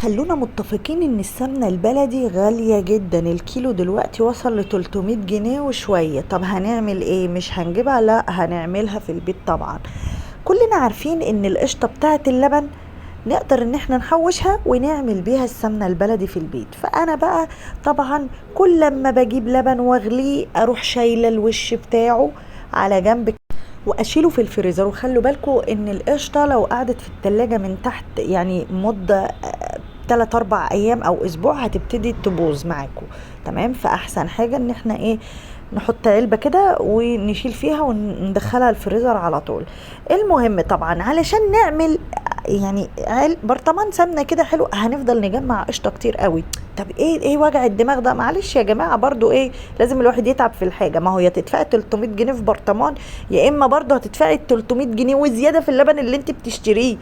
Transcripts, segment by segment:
خلونا متفقين ان السمنة البلدي غالية جدا. الكيلو دلوقتي وصل ل 300 جنيه وشوية. طب هنعمل ايه؟ مش هنجيبها، لا هنعملها في البيت طبعا. كلنا عارفين ان القشطة بتاعت اللبن نقدر ان احنا نحوشها ونعمل بيها السمنة البلدي في البيت. فانا بقى طبعا كل لما بجيب لبن واغليه اروح شايلة الوش بتاعه على جنب واشيله في الفريزر. وخلوا بالكم ان القشطه لو قعدت في التلاجة من تحت يعني مده 3 4 ايام او اسبوع هتبتدي تبوظ معاكم. تمام، فاحسن حاجه ان احنا ايه، نحط علبه كده ونشيل فيها وندخلها الفريزر على طول. المهم طبعا علشان نعمل يعني برطمان سمنه كده حلو هنفضل نجمع قشطه كتير قوي. طب ايه وجع الدماغ ده؟ معلش يا جماعه، برضو ايه، لازم الواحد يتعب في الحاجه. ما هو يا تدفعي 300 جنيه في برطمان، يا اما برضو هتدفعي 300 جنيه وزياده في اللبن اللي انت بتشتريه.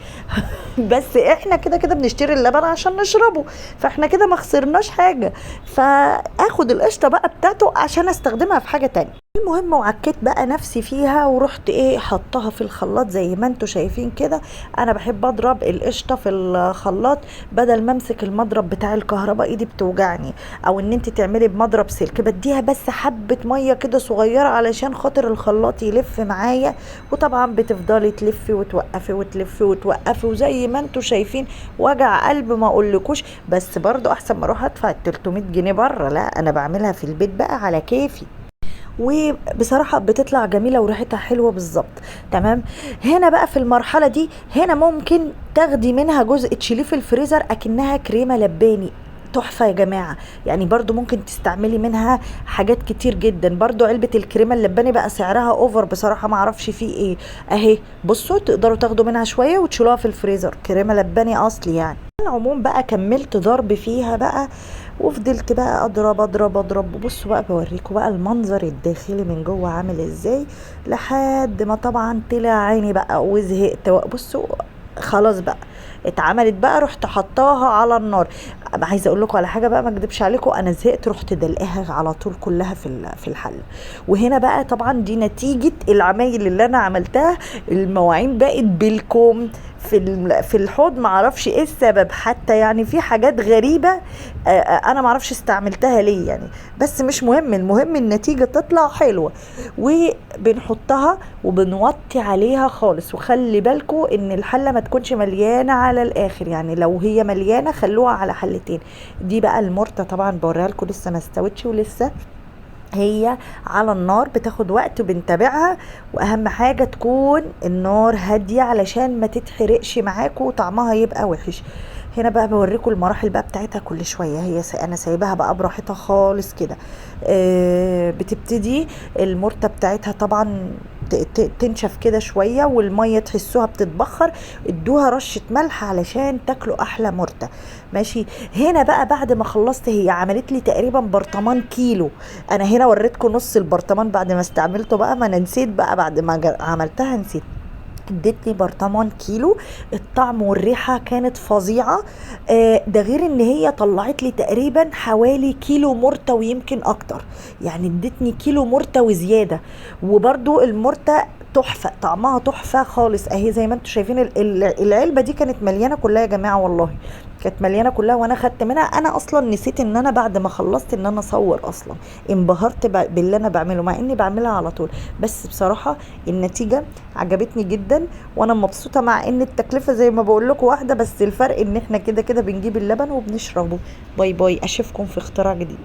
بس احنا كده كده بنشتري اللبن عشان نشربه، فاحنا كده ما خسرناش حاجه. فاخد القشطه بقى بتاعته عشان استخدمها في حاجه تانية. المهم وعكيت بقى نفسي فيها ورحت ايه حطها في الخلاط زي ما انتوا شايفين كده. انا بحب اضرب القشطه في الخلاط بدل ما امسك المضرب بتاع الكهرباء، ايدي بتوجعني. او ان انت تعملي بمضرب سلك، بديها بس حبه ميه كده صغيره علشان خاطر الخلاط يلف معايا. وطبعا بتفضلي تلفي وتوقفي وتلفي وتوقفي، وزي ما انتوا شايفين وجع قلب ما اقولكوش. بس برضو احسن ما اروح ادفع 300 جنيه بره، لا انا بعملها في البيت بقى على كيفي. وبصراحة بتطلع جميلة وريحتها حلوة بالظبط. تمام، هنا بقى في المرحلة دي هنا ممكن تاخدي منها جزء تشيليه في الفريزر اكنها كريمة لباني. تحفة يا جماعة. يعني برضو ممكن تستعملي منها حاجات كتير جدا. برضو علبة الكريمة اللباني بقى سعرها اوفر بصراحة، ما اعرفش فيه ايه. اهي بصوا تقدروا تاخدوا منها شوية وتشيلوها في الفريزر، كريمة لباني اصلي يعني. العموم بقى كملت ضرب فيها بقى، وفضلت بقى اضرب اضرب اضرب. بصوا بقى بوريكم بقى المنظر الداخلي من جوه عامل ازاي، لحد ما طبعا طلع عيني بقى وزهقت. بصوا خلاص بقى اتعملت بقى، رحت حطاها على النار. عايزه اقول لكم على حاجه بقى، ما اكدبش عليكم، انا زهقت رحت دلقاها على طول كلها في الحله. وهنا بقى طبعا دي نتيجه العمايل اللي انا عملتها. المواعين بقت بالكوم في الحوض، معرفش ايه السبب حتى، يعني في حاجات غريبه. انا معرفش استعملتها ليه يعني، بس مش مهم، المهم النتيجه تطلع حلوه. وبنحطها وبنوطي عليها خالص. وخلي بالكم ان الحله ما تكونش مليانه على الاخر، يعني لو هي مليانه خلوها على حلتين. دي بقى المرته طبعا بوريها لكم لسه ما استوتش، ولسه هي على النار بتاخد وقت وبنتابعها. واهم حاجة تكون النار هادية علشان ما تتحرقش معاكم وطعمها يبقى وحش. هنا بقى بوريكم المراحل بقى بتاعتها كل شوية. انا سايباها بقى براحتها خالص كده. بتبتدي المرتة بتاعتها طبعا تنشف كده شوية، والمية تحسوها بتتبخر. ادوها رشة ملح علشان تاكلوا احلى مرتة. ماشي. هنا بقى بعد ما خلصت هي عملت لي تقريبا برطمان كيلو. انا هنا وريتكم نص البرطمان بعد ما استعملته بقى، ما انا نسيت بقى بعد ما عملتها نسيت. ادتني برطمان كيلو. الطعم والريحة كانت فظيعة. ده غير ان هي طلعت لي تقريبا حوالي كيلو مرتة ويمكن اكتر. يعني ادتني كيلو مرتة وزيادة. وبرضو المرتة تحفة، طعمها تحفة خالص. اهي زي ما انتم شايفين العلبة دي كانت مليانة كلها يا جماعة، والله كانت مليانة كلها. وانا خدت منها، انا اصلا نسيت ان انا بعد ما خلصت ان انا اصور اصلا. انبهرت باللي انا بعمله مع اني بعملها على طول. بس بصراحة النتيجة عجبتني جدا، وانا مبسوطة مع ان التكلفة زي ما بقول لكم واحدة، بس الفرق ان احنا كده كده بنجيب اللبن وبنشربه. باي باي، اشوفكم في اختراع جديد.